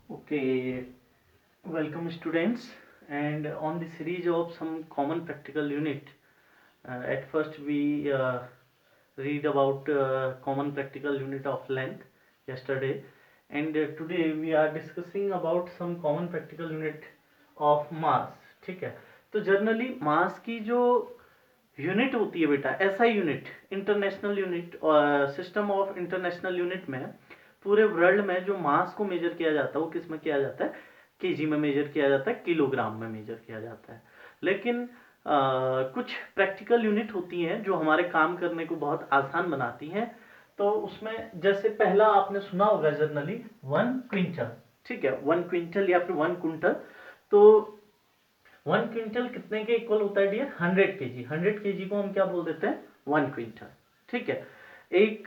Okay, welcome students. And on the series of some common practical unit, at first we read about common practical unit of length yesterday, and today we are discussing about some common practical unit of mass. ठीक है, तो generally मास की जो unit होती है बेटा, SI unit, international unit, system of international unit में पूरे वर्ल्ड में जो मास को मेजर किया जाता है वो किस में किया जाता है? केजी में मेजर किया जाता है, किलोग्राम में मेजर किया जाता है। लेकिन कुछ प्रैक्टिकल यूनिट होती हैं जो हमारे काम करने को बहुत आसान बनाती हैं। तो उसमें जैसे पहला आपने सुना होगा जनरली 1 क्विंटल। ठीक है, 1 क्विंटल या फिर 1 कुंटल। तो 1 क्विंटल कितने के इक्वल होता है डियर? 100 केजी। 100 केजी को हम क्या बोल देते हैं? 1 क्विंटल। ठीक है, एक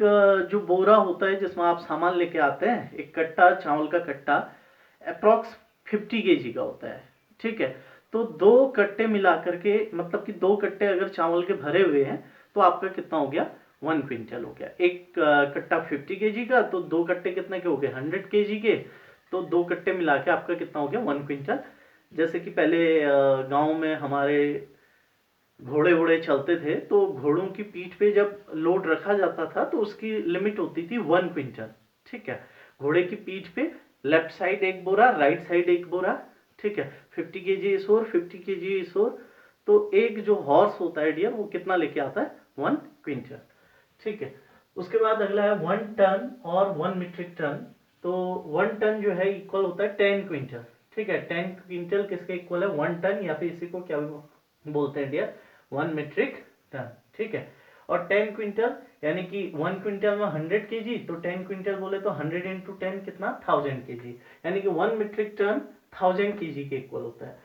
जो बोरा होता है जिसमें आप सामान लेके आते हैं, एक कट्टा, चावल का कट्टा, अप्रोक्स 50 केजी का होता है। ठीक है, तो दो कट्टे मिला करके, मतलब कि दो कट्टे अगर चावल के भरे हुए हैं तो आपका कितना हो गया? 1 क्विंटल हो गया। एक कट्टा 50 केजी का, तो दो कट्टे कितने के हो गए? 100 केजी के। तो दो कट्टे मिला के आपका कितना हो गया? 1 क्विंटल। जैसे कि पहले गांव में हमारे घोड़े वोड़े चलते थे, तो घोड़ों की पीठ पे जब लोड रखा जाता था तो उसकी लिमिट होती थी 1 क्विंटल। ठीक है, घोड़े की पीठ पे लेफ्ट साइड एक बोरा, राइट साइड एक बोरा। ठीक है, 50 केजी इस ओर, 50 केजी इस ओर। तो एक जो हॉर्स होता है डियर, वो कितना लेके आता है? 1 क्विंटल। ठीक है, उसके बाद अगला है 1 टन और 1 मीट्रिक टन। तो 1 टन जो है इक्वल होता है 10 क्विंटल। ठीक है, 10 क्विंटल किसके इक्वल है? 1 टन, या फिर इसी को क्या बोलते हैं डियर? 1 metric ton. ठीक है, और 10 क्विंटल यानी कि 1 क्विंटल में 100 केजी, तो 10 क्विंटल बोले तो 100 × 10 कितना? 1000 केजी। यानी कि 1 मीट्रिक टन 1000 केजी के इक्वल होता है।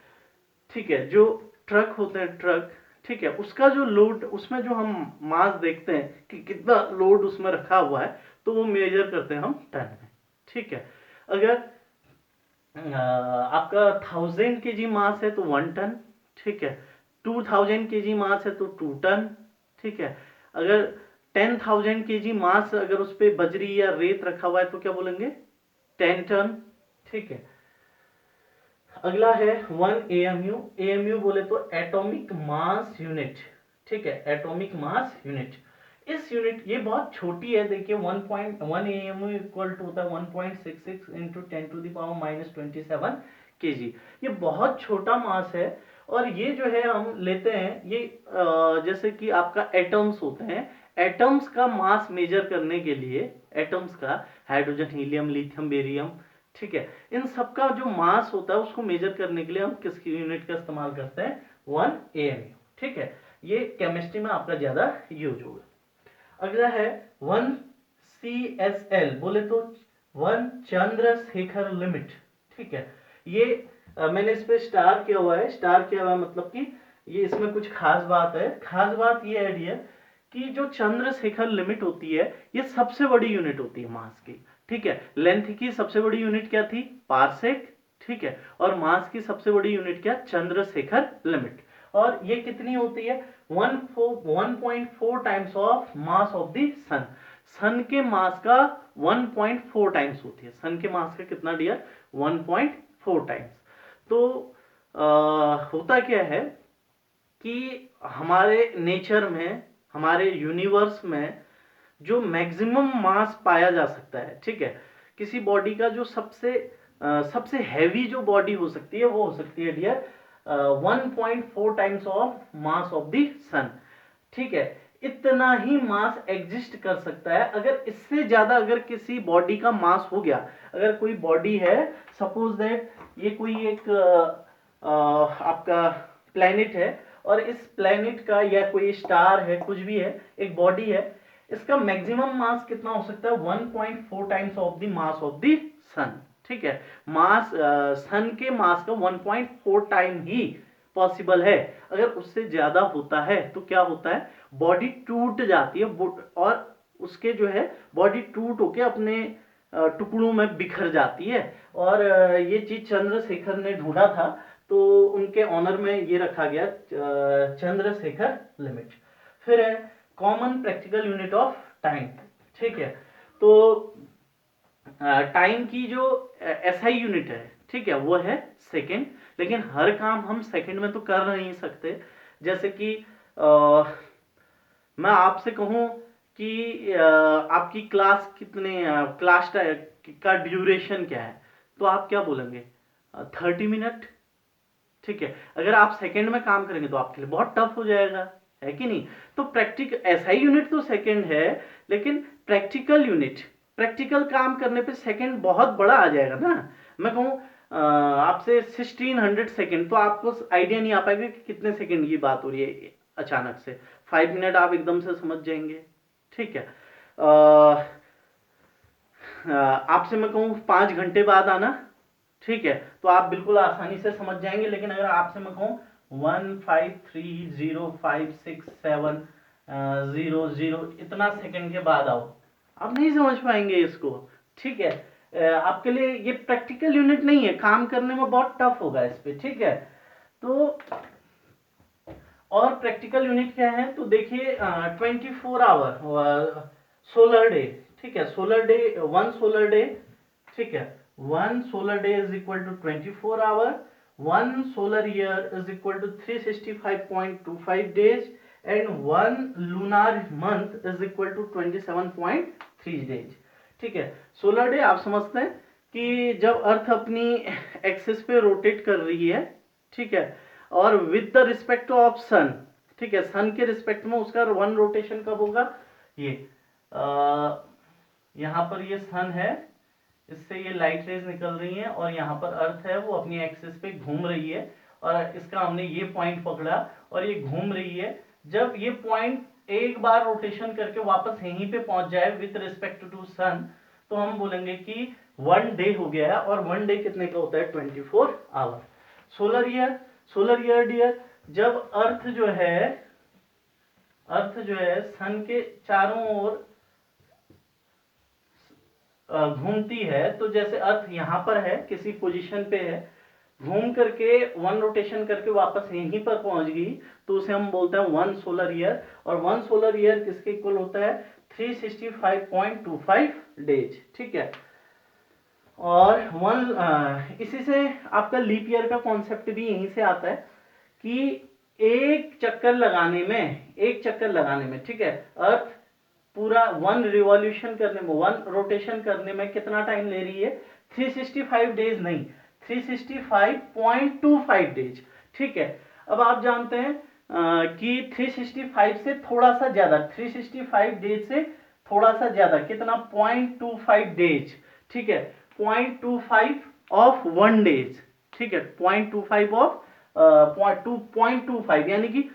ठीक है, जो ट्रक होते हैं, ट्रक, ठीक है, उसका जो लोड, उसमें जो हम मास देखते हैं कि कितना लोड उसमें रखा हुआ है, तो वो मेजर करते हैं हम टन में। ठीक है, अगर आपका 1000 केजी मास है तो 1 टन। ठीक है, 2000 केजी मास है तो 2 टन। ठीक है, अगर 10,000 केजी मास अगर उस पर बजरी या रेत रखा हुआ है तो क्या बोलेंगे? 10 टन। ठीक है, अगला है 1 AMU। AMU बोले तो एटॉमिक मास यूनिट। ठीक है, एटॉमिक मास यूनिट। इस यूनिट, ये बहुत छोटी है, देखिए 1.1 AMU इक्वल टू होता है 1.66 इंटू 10⁻⁻27 केजी। ये बहुत छोटा मास है। और ये जो है हम लेते हैं, ये जैसे कि आपका एटम्स होते हैं, एटम्स का मास मेजर करने के लिए, एटम्स का, हाइड्रोजन, हीलियम, लिथियम, बेरियम, ठीक है, इन सबका जो मास होता है उसको मेजर करने के लिए हम किसकी यूनिट का इस्तेमाल करते हैं? 1 AMU। ठीक है, ये केमिस्ट्री में आपका ज्यादा यूज होगा। अगला है 1 CSL, बोले तो 1 चंद्रशेखर लिमिट। ठीक है, ये मैंने इस पे स्टार किया हुआ है। स्टार किया हुआ है मतलब कि ये, इसमें कुछ खास बात है। खास बात ये है डियर कि जो चंद्रशेखर लिमिट होती है, ये सबसे बड़ी यूनिट होती है मास की। ठीक है, लेंथ की सबसे बड़ी यूनिट क्या थी? पारसेक। ठीक है, और मास की सबसे बड़ी यूनिट क्या? चंद्रशेखर लिमिट। और ये कितनी होती है? 1.4 times of mass of the sun. Sun के मास का 1.4 टाइम्स होती है। सन के मास का कितना डियर? 1.4 टाइम्स। तो होता क्या है कि हमारे नेचर में, हमारे यूनिवर्स में जो मैक्सिमम मास पाया जा सकता है, ठीक है, किसी बॉडी का जो सबसे हैवी जो बॉडी हो सकती है वो हो सकती है dear 1.4 times of mass of the sun. ठीक है, इतना ही मास एग्जिस्ट कर सकता है। अगर इससे ज्यादा अगर किसी बॉडी का मास हो गया, अगर कोई बॉडी है, सपोज दैट ये कोई एक आपका प्लेनेट है, और इस प्लेनेट का या कोई स्टार है, कुछ भी है, एक बॉडी है, इसका मैक्सिमम मास कितना हो सकता है? 1.4 times of the mass of the sun. ठीक है, मास सन के मास का 1.4 टाइम ही पॉसिबल है। अगर उससे ज्यादा होता है तो क्या होता है? बॉडी टूट जाती है, और उसके जो है बॉडी टूट होके अपने टुकड़ों में बिखर जाती है। और ये चीज चंद्रशेखर ने ढूंढा था, तो उनके ऑनर में ये रखा गया चंद्रशेखर लिमिट। फिर है common practical unit of time. ठीक है, तो टाइम की जो एसआई यूनिट है, ठीक है, वो है सेकेंड। लेकिन हर काम हम सेकेंड में तो कर नहीं सकते। जैसे कि मैं आपसे कहूं कि आपकी क्लास कितने क्लास का ड्यूरेशन क्या है, तो आप क्या बोलेंगे? 30 मिनट। ठीक है, अगर आप सेकंड में काम करेंगे तो आपके लिए बहुत टफ हो जाएगा, है कि नहीं? तो प्रैक्टिकल एसआई यूनिट तो सेकंड है, लेकिन प्रैक्टिकल यूनिट, प्रैक्टिकल काम करने पे सेकंड बहुत बड़ा आ जाएगा ना। मैं कहूँ आपसे 1600 सेकंड, तो आपको आइडिया नहीं आ पाएगा कि कितने सेकंड की बात हो रही है। अचानक से 5 मिनट आप एकदम से समझ जाएंगे। ठीक है, आपसे मैं कहूँ 5 घंटे बाद आना, ठीक है, तो आप बिल्कुल आसानी से समझ जाएंगे। लेकिन अगर आपसे मैं कहूँ 1530567 0 0 इतना सेकंड के बाद आओ, आप नहीं समझ पाएंगे इसको। ठीक है, आपके लिए ये प्रैक्टिकल यूनिट नहीं है, काम करने में बहुत टफ होगा इस पे। ठीक है, तो और प्रैक्टिकल यूनिट क्या है, तो देखिए 24 आवर सोलर डे। ठीक है, सोलर डे, 1 सोलर डे, ठीक है, 1 solar day is equal to 24 hour, 1 solar year is equal to 365.25 days, and 1 lunar month is equal to 27.3 days. ठीक है, सोलर डे आप समझते हैं कि जब अर्थ अपनी एक्सिस पे रोटेट कर रही है, ठीक है, और विद द रिस्पेक्ट ऑफ सन, ठीक है, सन के रिस्पेक्ट में उसका 1 रोटेशन कब होगा, ये यहाँ पर ये सन है, इससे ये लाइट रेज निकल रही हैं, और यहाँ पर अर्थ है वो अपनी एक्सिस पे घूम रही है, और इसका हमने ये पॉइंट पकड़ा और ये घूम रही है। जब ये पॉइंट एक बार रोटेशन करके वापस यहीं पे पहुंच जाए विद रिस्पेक्ट टू सन, तो हम बोलेंगे कि 1 डे हो गया है। और 1 डे कितने का होता है? 24 hour. Solar year, solar year year, जब अर्थ जो है सन के चारों ओर घूमती है, तो जैसे अर्थ यहाँ पर है, किसी पोजीशन पे है, घूम करके 1 रोटेशन करके वापस यहीं पर पहुंच गई, तो उसे हम बोलते हैं 1 सोलर ईयर। और 1 सोलर ईयर किसके इक्वल होता है? 365.25 डेज। ठीक है, और इसी से आपका लीप ईयर का कॉन्सेप्ट भी यहीं से आता है कि एक चक्कर लगाने में, ठीक है, अर्थ पूरा 1 रिवॉल्यूशन करने में, 1 रोटेशन करने में कितना टाइम ले रही है? 365 डेज नहीं, 365.25 डेज। ठीक है, अब आप जानते हैं कि 365 से थोड़ा सा ज्यादा, 365 डेज से थोड़ा सा ज्यादा कितना? 0.25 डेज। ठीक है, 0.25 ऑफ 1 डेज। ठीक है, 0.25 ऑफ 2.25, यानी कि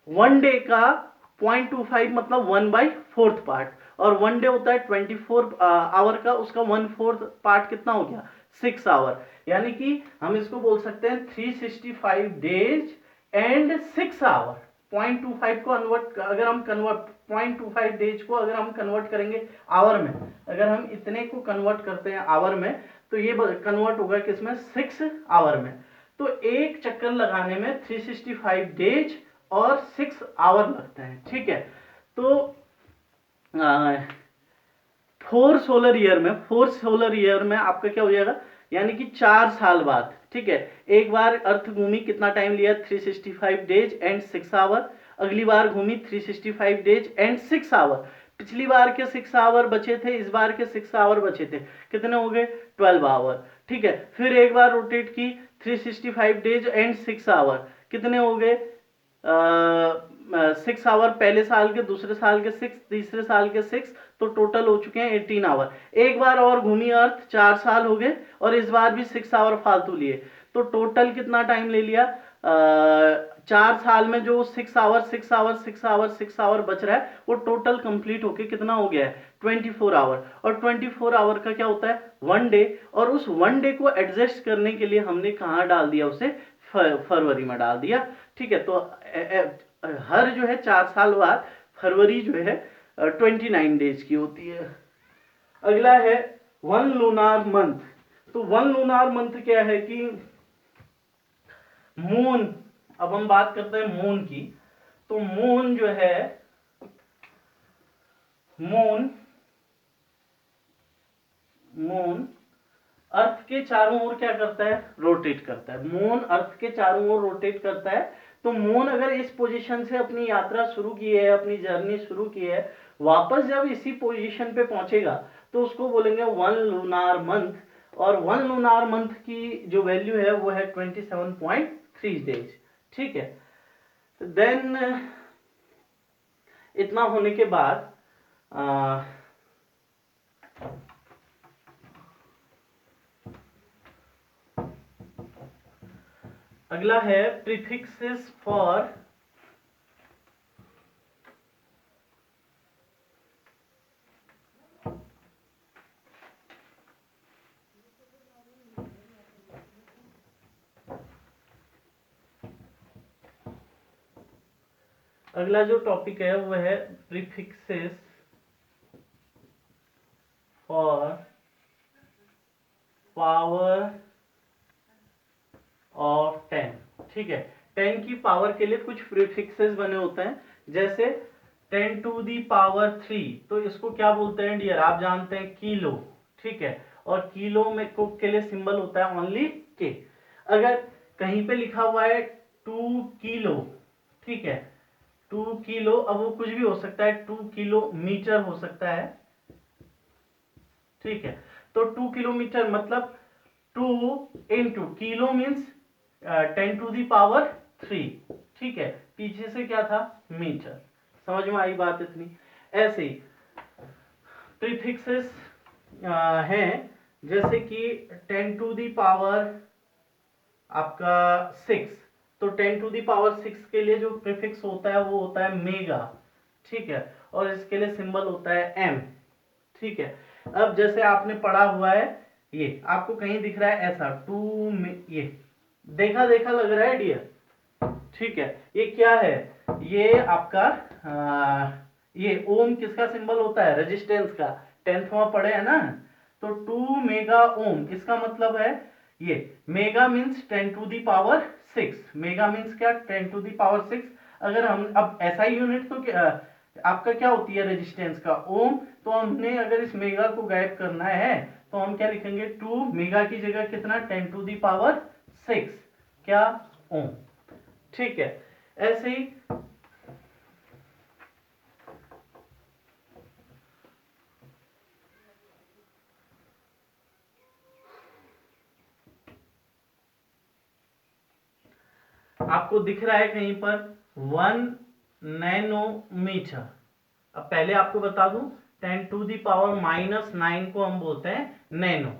1 डे का 0.25 मतलब 1/4 पार्ट, और 1 डे होता है 24 आवर का, उसका 1/4 पार्ट कितना हो गया? 6 आवर। यानी कि हम इसको बोल सकते हैं 365 डेज एंड 6 आवर। 0.25 को अगर हम कन्वर्ट 0.25 डेज को अगर हम कन्वर्ट करेंगे आवर में, अगर हम इतने को कन्वर्ट करते हैं आवर में, तो ये कन्वर्ट होगा किसमें? 6 आवर में। तो एक चक्कर लगाने में 365 डेज और 6 आवर लगते हैं। ठीक है, तो 4 सोलर ईयर में आपका क्या हो जाएगा? यानी कि 4 साल बाद। ठीक है, एक बार अर्थ घूमी, कितना टाइम लिया? 365 डेज एंड 6 आवर। अगली बार घूमी 365 डेज एंड 6 आवर। पिछली बार के 6 आवर बचे थे, इस बार के 6 आवर बचे थे, कितने हो गए? 12 आवर। ठीक है, फिर एक बार रोटेट की 365 डेज एंड 6 आवर, कितने हो गए? 6 आवर पहले साल के, दूसरे साल के 6, तीसरे साल के 6, तो टोटल हो चुके हैं 18 आवर। एक बार और घूमी अर्थ, 4 साल हो गए, और इस बार भी 6 आवर फालतू लिए, तो टोटल कितना टाइम ले लिया? 4 साल में जो 6 आवर 6 आवर 6 आवर 6 आवर बच रहा है, वो टोटल कंप्लीट होके कितना हो गया है? 24 आवर। और 24 आवर का क्या होता है? 1 डे। और उस 1 डे को एडजस्ट करने के लिए हमने कहाँ डाल दिया उसे? फरवरी में डाल दिया। ठीक है, तो हर जो है 4 साल बाद फरवरी जो है 29 डेज की होती है। अगला है 1 लूनार मंथ। तो 1 लूनार मंथ क्या है कि मून, अब हम बात करते हैं मून की, तो मून जो है, मून मून अर्थ के चारों ओर क्या करता है, रोटेट करता है। मून अर्थ के चारों ओर रोटेट करता है। तो मून अगर इस पोजीशन से अपनी यात्रा शुरू की है, अपनी जर्नी शुरू की है, वापस जब इसी पोजीशन पे पहुंचेगा तो उसको बोलेंगे 1 लूनार मंथ, और 1 लूनार मंथ की जो वैल्यू है वो है 27.3 डेज। ठीक है, देन इतना होने के बाद अगला है प्रीफिक्सेस फॉर अगला जो टॉपिक है वो है प्रीफिक्सेस फॉर पावर ऑफ 10। ठीक है, 10 की पावर के लिए कुछ प्रीफिक्सेस बने होते हैं, जैसे 10 टू दी पावर 3, तो इसको क्या बोलते हैं डियर, आप जानते हैं किलो। ठीक है, और किलो में को के लिए सिंबल होता है ओनली के। अगर कहीं पे लिखा हुआ है 2 किलो, ठीक है, 2 किलो, अब वो कुछ भी हो सकता है, 2 किलोमीटर हो सकता है। ठीक है, तो 2 किलोमीटर मतलब 2 into kilo means 10 to the power 3। ठीक है, पीछे से क्या था, मीटर। समझ में आई बात इतनी। ऐसे ही प्रीफिक्सेस हैं, जैसे कि 10 टू दी पावर आपका 6, तो 10 टू दी पावर 6 के लिए जो प्रीफिक्स होता है वो होता है मेगा। ठीक है, और इसके लिए सिंबल होता है एम। ठीक है, अब जैसे आपने पढ़ा हुआ है, ये आपको कहीं दिख रहा है ऐसा 2 में, ये देखा देखा लग रहा है डियर। ठीक है, ये क्या है, ये आपका ये ओम किसका सिंबल होता है, रेजिस्टेंस का। 10th में पढ़े है ना, तो 2 मेगा ओम, इसका मतलब है ये mega means 10 to the power 6। Mega means क्या, 10 टू दी पावर 6। अगर हम अब एसआई यूनिट तो आपका क्या होती है रेजिस्टेंस का, ओम। तो हमने अगर इस मेगा को गायब करना है तो हम क्या लिखेंगे, 2 मेगा की जगह कितना, 10 टू दी पावर 6 क्या, ओम। ठीक है, ऐसे ही आपको दिख रहा है कहीं पर 1 नैनोमीटर। अब पहले आपको बता दूं, 10 टू दी पावर -9 को हम बोलते हैं नैनो।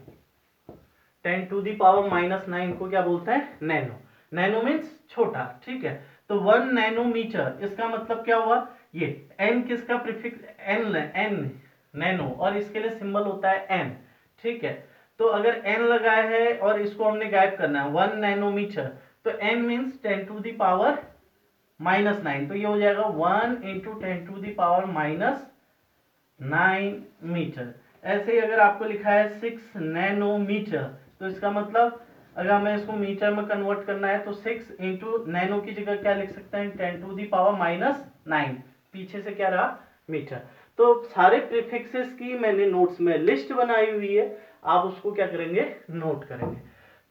10 टू दी पावर -9 को क्या बोलते हैं, नैनो। नैनो मीन्स छोटा। ठीक है, तो 1 नैनोमीटर, इसका मतलब क्या हुआ, ये एन किसका प्रीफिक्स, एन, एन नैनो, और इसके लिए सिंबल होता है एन। ठीक है, तो अगर एन लगाया है और इसको हमने गायब करना है 1 नैनोमीटर, तो N means 10 to the power -9, तो ये हो जाएगा 1 into 10 to the power -9 metre. ऐसे ही अगर आपको लिखा है 6 नैनोमीटर, तो इसका मतलब अगर हमें इसको मीटर में कन्वर्ट करना है तो 6 इंटू नैनो की जगह क्या लिख सकते हैं, 10 टू दी पावर -9, पीछे से क्या रहा, मीटर। तो सारे प्रीफिक्सेस की मैंने नोट्स में लिस्ट बनाई हुई है, आप उसको क्या करेंगे, नोट करेंगे।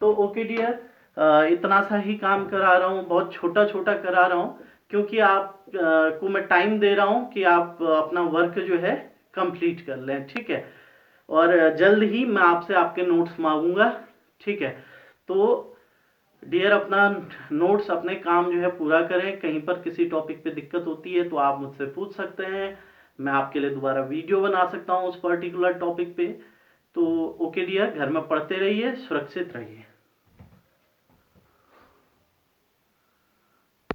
तो ओके डियर, इतना सा ही काम करा रहा हूँ, बहुत छोटा छोटा करा रहा हूँ, क्योंकि आप को मैं टाइम दे रहा हूँ कि आप अपना वर्क जो है कंप्लीट कर लें। ठीक है, और जल्द ही मैं आपसे आपके नोट्स मांगूंगा। ठीक है, तो डियर अपना नोट्स, अपने काम जो है पूरा करें। कहीं पर किसी टॉपिक पे दिक्कत होती है तो आप मुझसे पूछ सकते हैं, मैं आपके लिए दोबारा वीडियो बना सकता हूँ उस पर्टिकुलर टॉपिक पे। तो ओके डियर, घर में पढ़ते रहिए, सुरक्षित रहिए।